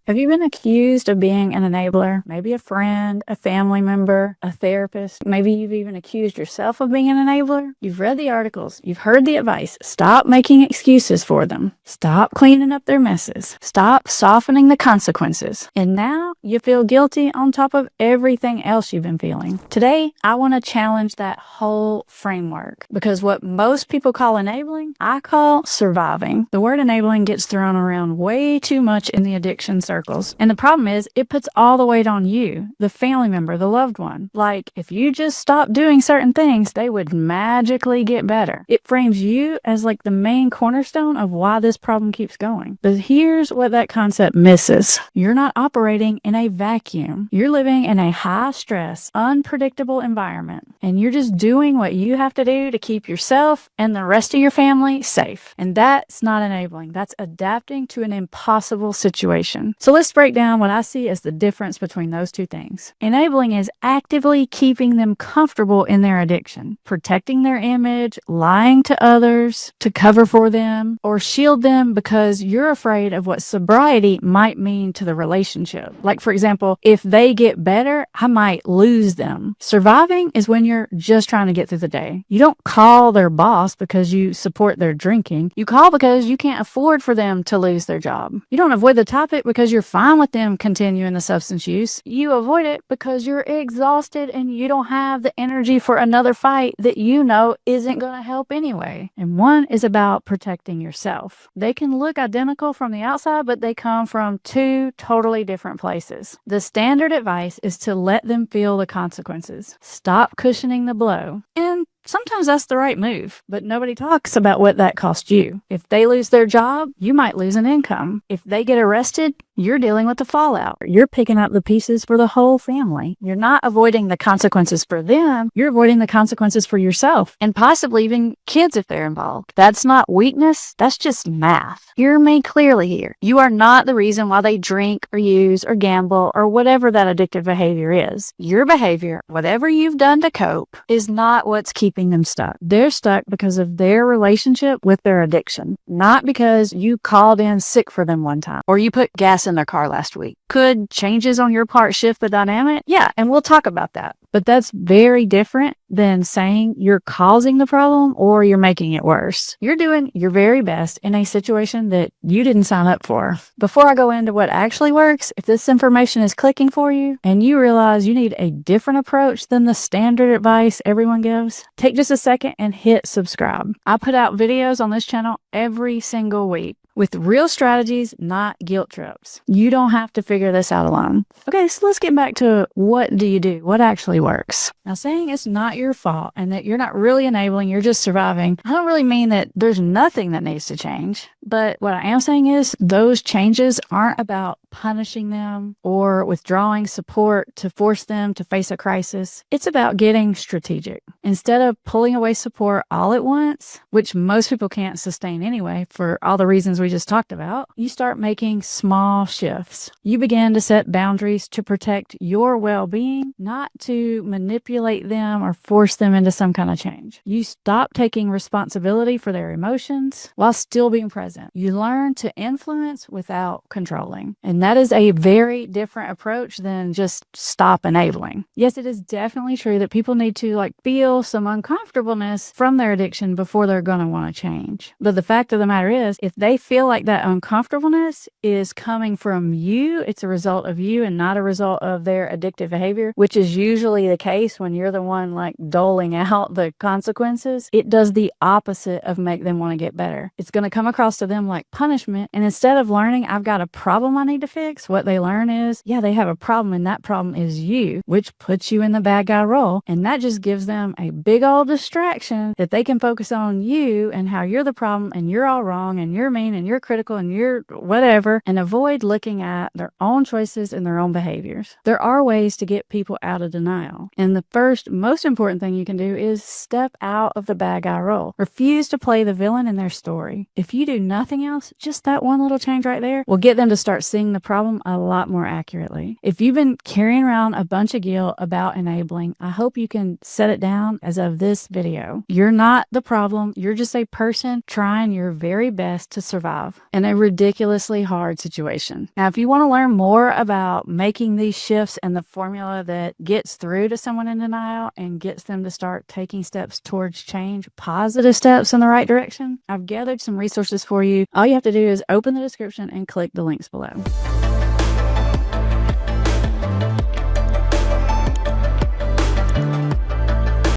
Have you been accused of being an enabler? Maybe a friend, a family member, a therapist. Maybe you've even accused yourself of being an enabler. You've read the articles. You've heard the advice. Stop making excuses for them. Stop cleaning up their messes. Stop softening the consequences. And now you feel guilty on top of everything else you've been feeling. Today, I want to challenge that whole framework, because what most people call enabling, I call surviving. The word enabling gets thrown around way too much in the addiction circles. And the problem is, it puts all the weight on you, the family member, the loved one. Like, if you just stop doing certain things, they would magically get better. It frames you as like the main cornerstone of why this problem keeps going. But here's what that concept misses. You're not operating in a vacuum. You're living in a high stress, unpredictable environment. And you're just doing what you have to do to keep yourself and the rest of your family safe. And that's not enabling. That's adapting to an impossible situation. So let's break down what I see as the difference between those two things. Enabling is actively keeping them comfortable in their addiction, protecting their image, lying to others to cover for them, or shield them because you're afraid of what sobriety might mean to the relationship. Like, for example, if they get better, I might lose them. Surviving is when you're just trying to get through the day. You don't call their boss because you support their drinking. You call because you can't afford for them to lose their job. You don't avoid the topic because you're fine with them continuing the substance use. You avoid it because you're exhausted and you don't have the energy for another fight that you know isn't going to help anyway. And one is about protecting yourself. They can look identical from the outside, but they come from two totally different places. The standard advice is to let them feel the consequences. Stop cushioning the blow. And sometimes that's the right move, but nobody talks about what that cost you. If they lose their job, you might lose an income. If they get arrested, you're dealing with the fallout. You're picking up the pieces for the whole family. You're not avoiding the consequences for them. You're avoiding the consequences for yourself and possibly even kids if they're involved. That's not weakness. That's just math. Hear me clearly here. You are not the reason why they drink or use or gamble or whatever that addictive behavior is. Your behavior, whatever you've done to cope, is not what's keeping them stuck. They're stuck because of their relationship with their addiction, not because you called in sick for them one time or you put gas in their car last week. Could changes on your part shift the dynamic? Yeah, and we'll talk about that. But that's very different than saying you're causing the problem or you're making it worse. You're doing your very best in a situation that you didn't sign up for. Before I go into what actually works, if this information is clicking for you and you realize you need a different approach than the standard advice everyone gives, take just a second and hit subscribe. I put out videos on this channel every single week with real strategies, not guilt trips. You don't have to figure this out alone. Okay, so let's get back to what do you do? What actually works? Now, saying it's not your fault and that you're not really enabling, you're just surviving, I don't really mean that there's nothing that needs to change. But what I am saying is those changes aren't about punishing them or withdrawing support to force them to face a crisis. It's about getting strategic. Instead of pulling away support all at once, which most people can't sustain anyway for all the reasons we just talked about, you start making small shifts. You begin to set boundaries to protect your well-being, not to manipulate them or force them into some kind of change. You stop taking responsibility for their emotions while still being present. You learn to influence without controlling. And that is a very different approach than just stop enabling. Yes, it is definitely true that people need to feel some uncomfortableness from their addiction before they're going to want to change. But the fact of the matter is, if they feel like that uncomfortableness is coming from you, it's a result of you and not a result of their addictive behavior, which is usually the case when you're the one doling out the consequences. It does the opposite of make them want to get better. It's going to come across to them like punishment. And instead of learning, I've got a problem I need to fix, what they learn is, yeah, they have a problem and that problem is you, which puts you in the bad guy role. And that just gives them a big old distraction that they can focus on you and how you're the problem and you're all wrong and you're mean and you're critical and you're whatever, and avoid looking at their own choices and their own behaviors. There are ways to get people out of denial. And the first, most important thing you can do is step out of the bad guy role. Refuse to play the villain in their story. If you do nothing else, just that one little change right there will get them to start seeing the problem a lot more accurately. If you've been carrying around a bunch of guilt about enabling, I hope you can set it down as of this video. You're not the problem. You're just a person trying your very best to survive in a ridiculously hard situation. Now, if you want to learn more about making these shifts and the formula that gets through to someone in denial and gets them to start taking steps towards change, positive steps in the right direction, I've gathered some resources for you. All you have to do is open the description and click the links below.